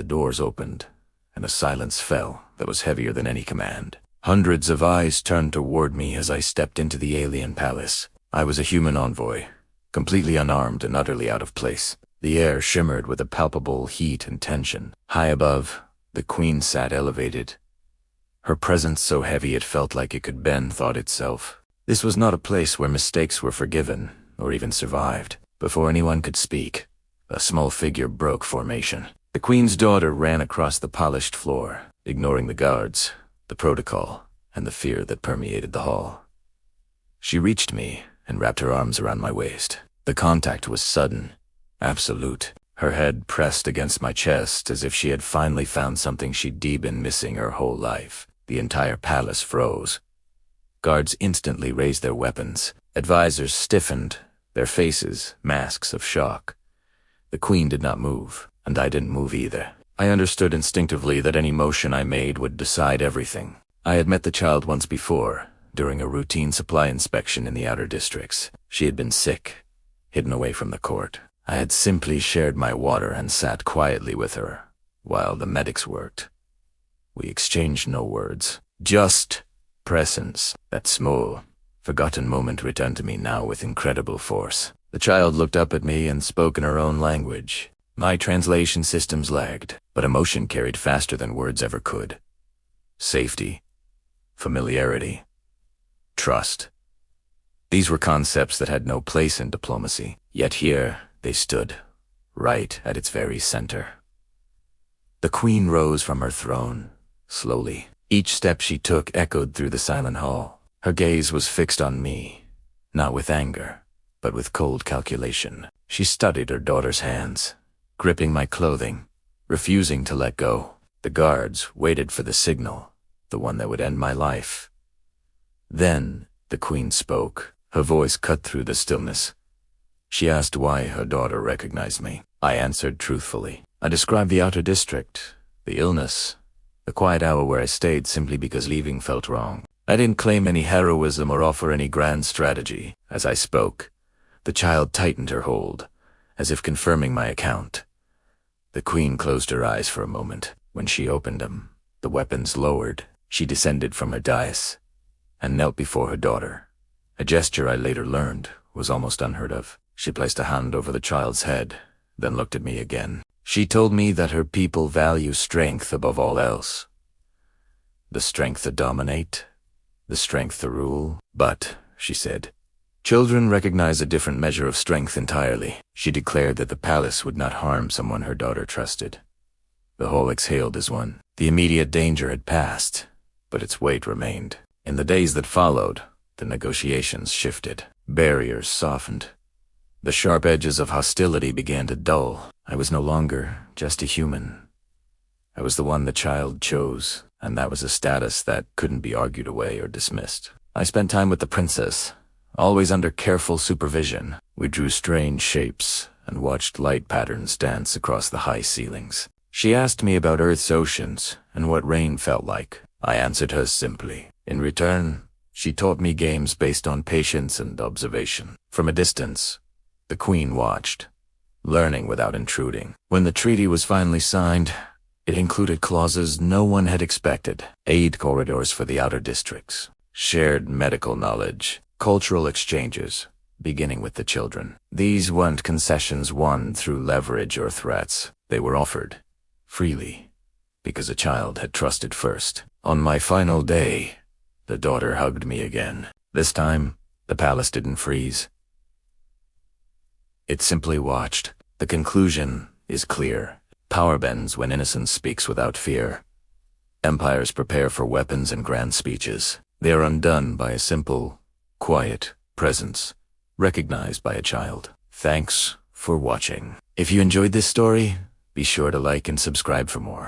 The doors opened, and a silence fell that was heavier than any command. Hundreds of eyes turned toward me as I stepped into the alien palace. I was a human envoy, completely unarmed and utterly out of place. The air shimmered with a palpable heat and tension. High above, the Queen sat elevated, her presence so heavy it felt like it could bend thought itself. This was not a place where mistakes were forgiven, or even survived. Before anyone could speak, a small figure broke formation. The Queen's daughter ran across the polished floor, ignoring the guards, the protocol, and the fear that permeated the hall. She reached me and wrapped her arms around my waist. The contact was sudden, absolute. Her head pressed against my chest as if she had finally found something she'd been missing her whole life. The entire palace froze. Guards instantly raised their weapons. Advisors stiffened, their faces masks of shock. The Queen did not move, and I didn't move either. I understood instinctively that any motion I made would decide everything. I had met the child once before, during a routine supply inspection in the outer districts. She had been sick, hidden away from the court. I had simply shared my water and sat quietly with her, while the medics worked. We exchanged no words, just presence. That small, forgotten moment returned to me now with incredible force. The child looked up at me and spoke in her own language. My translation systems lagged, but emotion carried faster than words ever could. Safety, familiarity, trust. These were concepts that had no place in diplomacy, yet here they stood, right at its very center. The Queen rose from her throne, slowly. Each step she took echoed through the silent hall. Her gaze was fixed on me, not with anger, but with cold calculation. She studied her daughter's hands, gripping my clothing, refusing to let go. The guards waited for the signal, the one that would end my life. Then the Queen spoke, her voice cut through the stillness. She asked why her daughter recognized me. I answered truthfully. I described the outer district, the illness, the quiet hour where I stayed simply because leaving felt wrong. I didn't claim any heroism or offer any grand strategy. As I spoke, the child tightened her hold, as if confirming my account. The Queen closed her eyes for a moment. When she opened them, the weapons lowered. She descended from her dais and knelt before her daughter. A gesture I later learned was almost unheard of. She placed a hand over the child's head, then looked at me again. She told me that her people value strength above all else. The strength to dominate, the strength to rule. But, she said, children recognize a different measure of strength entirely. She declared that the palace would not harm someone her daughter trusted. The hall exhaled as one. The immediate danger had passed, but its weight remained. In the days that followed, the negotiations shifted. Barriers softened. The sharp edges of hostility began to dull. I was no longer just a human. I was the one the child chose, and that was a status that couldn't be argued away or dismissed. I spent time with the princess, always under careful supervision. We drew strange shapes and watched light patterns dance across the high ceilings. She asked me about Earth's oceans and what rain felt like. I answered her simply. In return, she taught me games based on patience and observation. From a distance, the Queen watched, learning without intruding. When the treaty was finally signed, it included clauses no one had expected. Aid corridors for the outer districts, shared medical knowledge, cultural exchanges, beginning with the children. These weren't concessions won through leverage or threats. They were offered freely, because a child had trusted first. On my final day, the daughter hugged me again. This time, the palace didn't freeze. It simply watched. The conclusion is clear. Power bends when innocence speaks without fear. Empires prepare for weapons and grand speeches. They are undone by a simple, quiet presence, recognized by a child. Thanks for watching. If you enjoyed this story, be sure to like and subscribe for more.